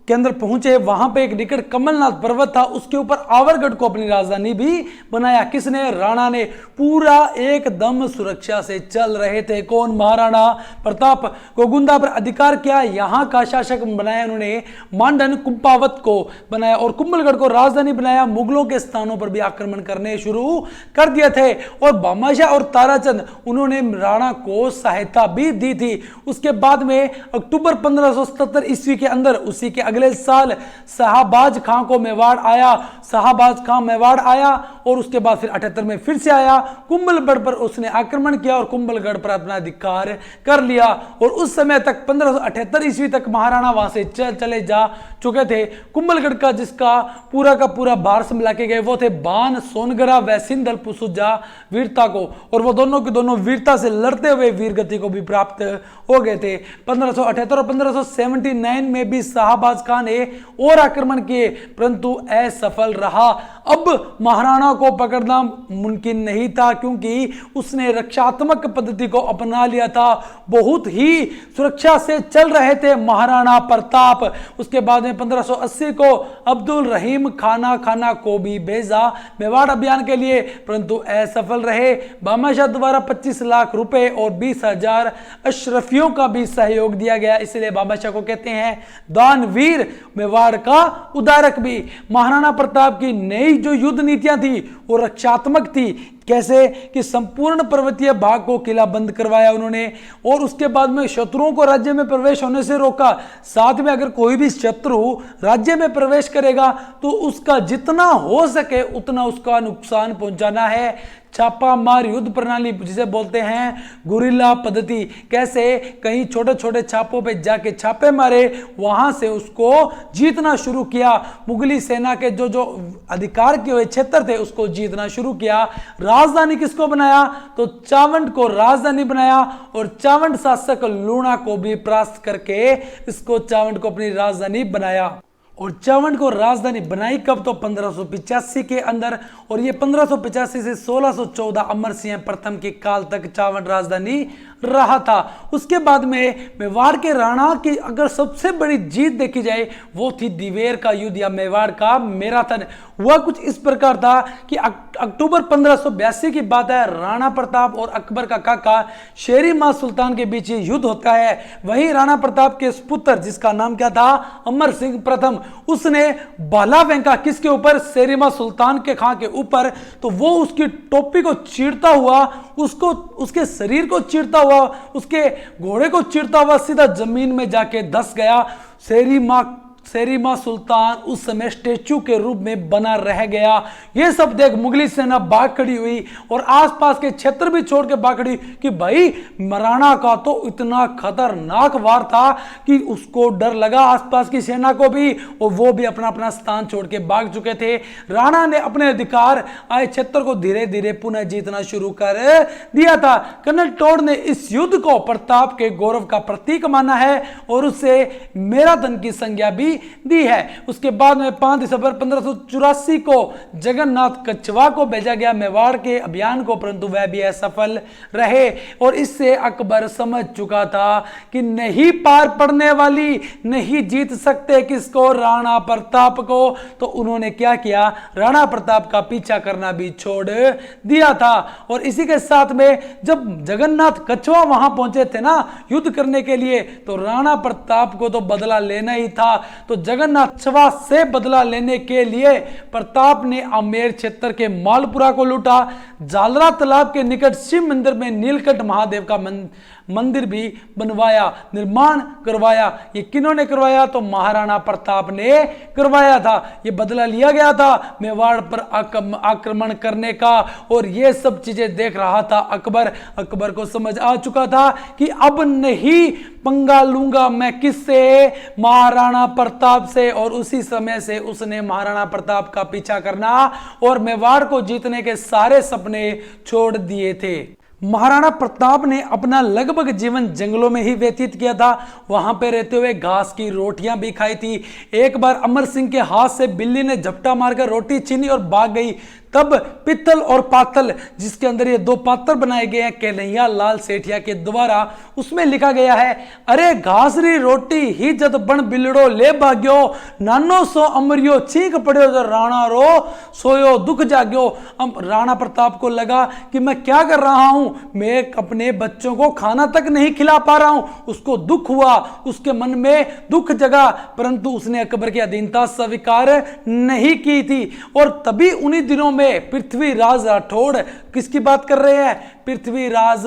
के अंदर पहुंचे। वहां पे एक निकट कमलनाथ पर्वत था, उसके ऊपर आवरगढ़ को अपनी राजधानी भी बनाया। किसने? राणा ने। पूरा एकदम सुरक्षा से चल रहे थे। कौन? महाराणा प्रताप। गोगुंदा पर अधिकार किया। यहां का शासक बनाया उन्होंने मांडन कुंपावत को बनाया, और कुंभलगढ़ को राजधानी बनाया। मुगलों के स्थानों पर भी आक्रमण करने शुरू कर दिए थे। और बादशाह और ताराचंद, उन्होंने राणा को सहायता भी दी थी। उसके बाद में अक्टूबर 1577 ईस्वी के अंदर, उसी के अगले साल शाहबाज खां को मेवाड़ आया। शाहबाज खां मेवाड़ आया, और उसके बाद फिर 78 में फिर से आया। कुंभलगढ़ पर उसने आक्रमण किया और कुंभलगढ़ पर अपना अधिकार कर लिया। और उस समय तक 1578 ईस्वी तक महाराणा वहां से चले जा चुके थे। कुंभलगढ़ का जिसका पूरा का पूरा भार संभाल के गए, वो थे बान सोनगरा व सिंधल पुसुजा वीरता को। और वो दोनों के दोनों वीरता से लड़ते हुए वीर गति को भी प्राप्त हो गए थे। 1578 और 1579 में भी शाहबाज खान ने और आक्रमण किए, परंतु असफल रहा। अब महाराणा को पकड़ना मुमकिन नहीं था, क्योंकि उसने रक्षात्मक पद्धति को अपना लिया था। बहुत ही सुरक्षा से चल रहे थे महाराणा प्रताप। उसके बाद में 1580 को अब्दुल रहीम खाना को भी भेजा मेवाड़ अभियान के लिए, परंतु असफल रहे। बादशाह द्वारा 25 लाख रुपए और 20,000 अशरफियों का भी सहयोग दिया गया, इसलिए बादशाह को कहते हैं दानवीर, मेवाड़ का उदारक भी। महाराणा प्रताप की नई जो युद्ध नीतियां थी वो रक्षात्मक थी। कैसे? कि संपूर्ण पर्वतीय भाग को किला बंद करवाया उन्होंने, और उसके बाद में शत्रुओं को राज्य में प्रवेश होने से रोका। साथ में अगर कोई भी शत्रु राज्य में प्रवेश करेगा तो उसका जितना हो सके उतना उसका नुकसान पहुंचाना है। छापामार युद्ध प्रणाली जिसे बोलते हैं गुरिल्ला पद्धति। कैसे? कहीं छोटे छोटे छापों पे जाके छापे मारे, वहां से उसको जीतना शुरू किया। मुगली सेना के जो जो अधिकार के हुए क्षेत्र थे उसको जीतना शुरू किया। राजधानी किसको बनाया? तो चावंड को राजधानी बनाया, और चावंड शासक लूणा को भी परास्त करके इसको चावंड को अपनी राजधानी बनाया। और चावंड को राजधानी बनाई कब? तो 1585 के अंदर। और ये 1585 से 1614 अमर सिंह प्रथम के काल तक चावंड राजधानी रहा था। उसके बाद में मेवाड़ के राणा की अगर सबसे बड़ी जीत देखी जाए वो थी दिवेर का युद्ध या मेवाड़ का मैराथन। हुआ कुछ इस प्रकार था कि अक्टूबर 1582 की बात है। राणा प्रताप और अकबर का काका शेरी मां सुल्तान के बीच युद्ध होता है। वहीं राणा प्रताप के पुत्र जिसका नाम क्या था, अमर सिंह प्रथम, उसने भाला फेंका किसके ऊपर, शेरी मां सुल्तान के खां के ऊपर। तो वो उसकी टोपी को चीरता हुआ, उसको उसके शरीर को चीरता हुआ, उसके घोड़े को चीरता हुआ सीधा जमीन में जाके धंस गया। शेरी मां सुल्तान उस समय स्टेच्यू के रूप में बना रह गया। यह सब देख मुगली सेना भाग खड़ी हुई और आसपास के क्षेत्र भी छोड़ के भाग खड़ी कि भाई राणा का तो इतना खतरनाक वार था कि उसको डर लगा, आसपास की सेना को भी, और वो भी अपना अपना स्थान छोड़ के भाग चुके थे। राणा ने अपने अधिकार आए क्षेत्र को धीरे धीरे पुनः जीतना शुरू कर दिया था। कर्नल टोड ने इस युद्ध को प्रताप के गौरव का प्रतीक माना है और उससे मैराथन की संज्ञा भी दी है। उसके बाद में 5 दिसंबर 1584 को जगन्नाथ कछवा को भेजा गया मेवाड़ के अभियान को, परंतु वह भी असफल रहे और इससे अकबर समझ चुका था कि नहीं पार पड़ने वाली, नहीं जीत सकते किसको, राणा प्रताप को। तो उन्होंने क्या किया, राणा प्रताप का पीछा करना भी छोड़ दिया था। और इसी के साथ में जब जगन्नाथ कछवा वहां पहुंचे थे ना युद्ध करने के लिए, तो राणा प्रताप को तो बदला लेना ही था। तो जगन्नाथ कछवा से बदला लेने के लिए प्रताप ने आमेर क्षेत्र के मालपुरा को लूटा। जालरा तालाब के निकट शिव मंदिर में नीलकंठ महादेव का मंदिर भी बनवाया, निर्माण करवाया। ये किन्होंने करवाया, तो महाराणा प्रताप ने करवाया था। ये बदला लिया गया था मेवाड़ पर आक्रमण करने का, और ये सब चीजें देख रहा था अकबर। अकबर को समझ आ चुका था कि अब नहीं पंगा लूंगा मैं किससे, महाराणा प्रताप से। और उसी समय से उसने महाराणा प्रताप का पीछा करना और मेवाड़ को जीतने के सारे सपने छोड़ दिए थे। महाराणा प्रताप ने अपना लगभग जीवन जंगलों में ही व्यतीत किया था। वहां पे रहते हुए घास की रोटियां भी खाई थी। एक बार अमर सिंह के हाथ से बिल्ली ने झपटा मारकर रोटी छीनी और भाग गई। तब पित्तल और पातल, जिसके अंदर ये 2 पात्र बनाए गए हैं कन्हैया लाल सेठिया के द्वारा, उसमें लिखा गया है, अरे घासरी रोटी ही जद बन बिलड़ो ले भाग्यो, नानो सो अमरियो छींक पड़ो जो राणा रो सोयो दुख जाग्यो। अब राणा प्रताप को लगा कि मैं क्या कर रहा हूं, मैं अपने बच्चों को खाना तक नहीं खिला पा रहा हूं। उसको दुख हुआ, उसके मन में दुख जगा, परंतु उसने अकबर की अधीनता स्वीकार नहीं की थी। और तभी उन्हीं दिनों में पृथ्वीराज राठौड़, किसकी बात कर रहे हैं, पृथ्वीराज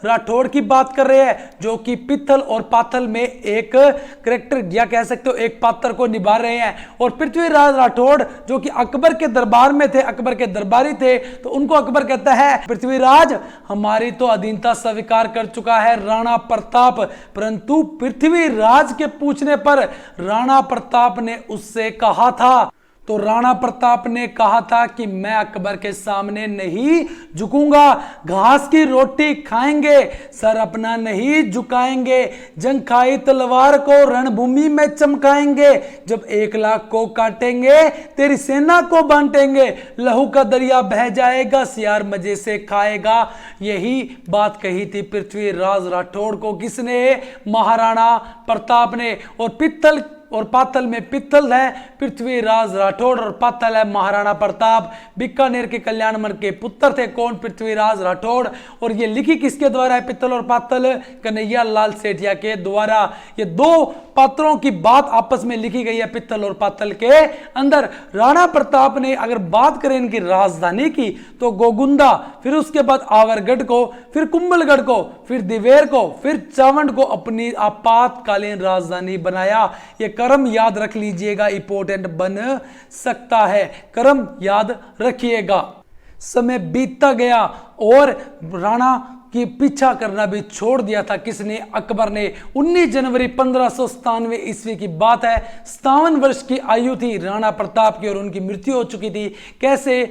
राठौड़ की बात कर रहे हैं, जो कि पित्तल और पातल में एक कैरेक्टर या कह सकते हो एक पात्र को निभा रहे हैं। और पृथ्वीराज राठौड़ जो कि अकबर के दरबार में थे, अकबर के दरबारी थे, तो उनको अकबर कहता है, पृथ्वीराज हमारी तो अधीनता स्वीकार कर चुका है राणा प्रताप। परंतु पृथ्वीराज के पूछने पर राणा प्रताप ने उससे कहा था, तो राणा प्रताप ने कहा था कि मैं अकबर के सामने नहीं झुकूंगा, घास की रोटी खाएंगे, सर अपना नहीं झुकाएंगे, जंग खाई तलवार को रणभूमि में चमकाएंगे, जब 1 लाख को काटेंगे तेरी सेना को बांटेंगे, लहू का दरिया बह जाएगा सियार मजे से खाएगा। यही बात कही थी पृथ्वीराज राठौड़ को, किसने, महाराणा प्रताप ने। और पित्तल और पातल में पित्तल है पृथ्वीराज राठौड़ और पातल है महाराणा प्रताप। बीकानेर के कल्याणमल के पुत्र थे कौन, पृथ्वीराज राठौड़। और ये लिखी किसके द्वारा है, पित्तल और पातल, कन्हैया लाल सेठिया के द्वारा। ये 2 पात्रों की बात आपस में लिखी गई है पित्तल और पातल के अंदर। राणा प्रताप ने अगर बात करें इनकी राजधानी की, तो गोगुंदा, फिर उसके बाद आवरगढ़ को, फिर कुंभलगढ़ को, फिर दिवेर को, फिर चावंड को अपनी आपातकालीन राजधानी बनाया। ये क्रम याद रख लीजिएगा, इंपॉर्टेंट बन सकता है, क्रम याद रखिएगा। समय बीतता गया और राणा कि पीछा करना भी छोड़ दिया था किसने, अकबर ने। 19 जनवरी 1597 ईस्वी की बात है। 57 वर्ष की आयु थी राणा प्रताप की और उनकी मृत्यु हो चुकी थी। कैसे,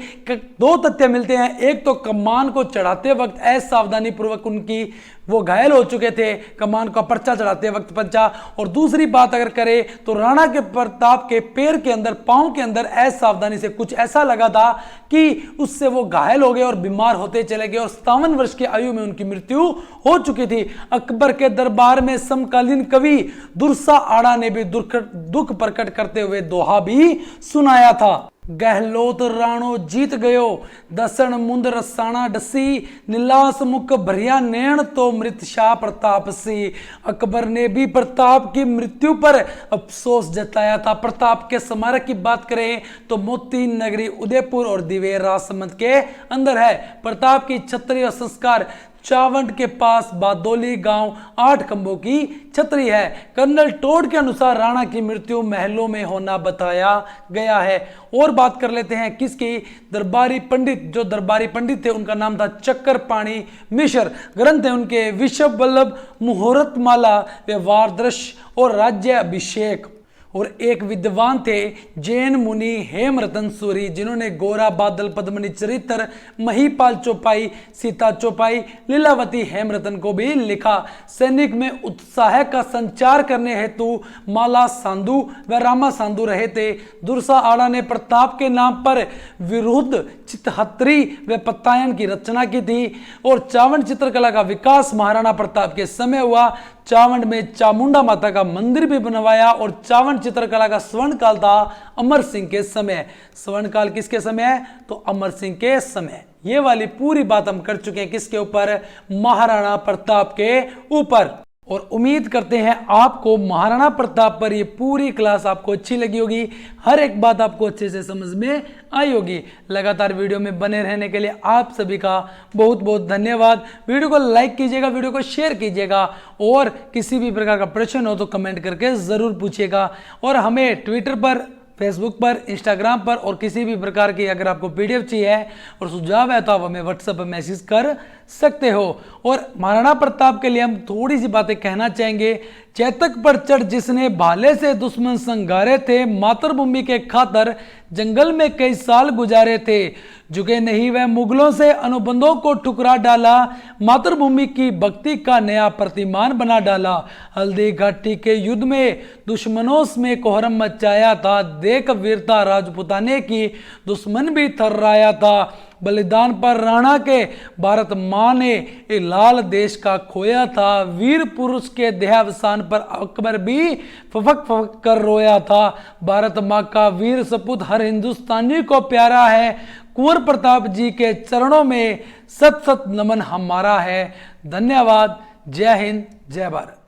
2 तथ्य मिलते हैं। एक तो कमान को चढ़ाते वक्त असावधानी पूर्वक उनकी वो घायल हो चुके थे, कमान का पर्चा चढ़ाते वक्त पंचा। और दूसरी बात अगर करें तो राणा के प्रताप के पैर के अंदर, पांव के अंदर असावधानी से कुछ ऐसा लगा था कि उससे वो घायल हो गए और बीमार होते चले गए और 57 वर्ष की आयु में उनकी मृत्यु हो चुकी थी। अकबर के दरबार में समकालीन कवि दुर्सा आड़ा ने भी दुख प्रकट करते हुए दोहा भी सुनाया था। गहलोत राणो जीत गयो, दसन मुंद रसाणा डसी, नीलास मुख भरिया नैन तो मृत शाह प्रताप सी। अकबर ने भी प्रताप की मृत्यु पर अफसोस जताया था। प्रताप के स्मारक की बात करें तो मोती नगरी उदयपुर और दिवेर राजसमंद के अंदर है। प्रताप की छत्री और संस्कार चावंड के पास बादोली गांव 8 खंभों की छतरी है। कर्नल टोड के अनुसार राणा की मृत्यु महलों में होना बताया गया है। और बात कर लेते हैं किसकी, दरबारी पंडित, जो दरबारी पंडित थे उनका नाम था चक्रपाणी मिश्र। ग्रंथ है उनके विश्व वल्लभ, मुहूर्त माला, व्यवहार दृश्य और राज्य अभिषेक। और एक विद्वान थे जैन मुनि हेमरतन सूरी, जिन्होंने गोरा बादल पद्मनी चरित्र, महीपाल चौपाई, सीता चौपाई, लीलावती हेमरतन को भी लिखा। सैनिक में उत्साह का संचार करने हेतु माला सांधु व रामा सांधु रहे थे। दुर्सा आड़ा ने प्रताप के नाम पर विरुद्ध चितहत्री व पत्तायन की रचना की थी। और चावंड चित्रकला का विकास महाराणा प्रताप के समय हुआ। चावंड में चामुंडा माता का मंदिर भी बनवाया। और चावंड चित्रकला का स्वर्ण काल था अमर सिंह के समय। स्वर्ण काल किसके समय है, तो अमर सिंह के समय। ये वाली पूरी बात हम कर चुके हैं किसके ऊपर, महाराणा प्रताप के ऊपर। और उम्मीद करते हैं आपको महाराणा प्रताप पर ये पूरी क्लास आपको अच्छी लगी होगी, हर एक बात आपको अच्छे से समझ में आई होगी। लगातार वीडियो में बने रहने के लिए आप सभी का बहुत बहुत धन्यवाद। वीडियो को लाइक कीजिएगा, वीडियो को शेयर कीजिएगा, और किसी भी प्रकार का प्रश्न हो तो कमेंट करके ज़रूर पूछिएगा। और हमें ट्विटर पर, फेसबुक पर, इंस्टाग्राम पर और किसी भी प्रकार की अगर आपको पीडीएफ चाहिए और सुझाव है तो आप हमें व्हाट्सएप पर मैसेज कर सकते हो। और महाराणा प्रताप के लिए हम थोड़ी सी बातें कहना चाहेंगे। चैतक पर चढ़ जिसने भाले से दुश्मन संगारे थे, मातृभूमि के खातर जंगल में कई साल गुजारे थे, झुके नहीं वह मुगलों से अनुबंधों को ठुकरा डाला, मातृभूमि की भक्ति का नया प्रतिमान बना डाला। हल्दी घाटी के युद्ध में दुश्मनों में कोहरम मचाया था, देख वीरता राजपुताने की दुश्मन भी थर्राया था। बलिदान पर राणा के भारत माँ ने लाल देश का खोया था, वीर पुरुष के देहावसान पर अकबर भी फफक फफक कर रोया था। भारत माँ का वीर सपूत हर हिंदुस्तानी को प्यारा है, कुंवर प्रताप जी के चरणों में सत सत नमन हमारा है। धन्यवाद। जय हिंद, जय भारत।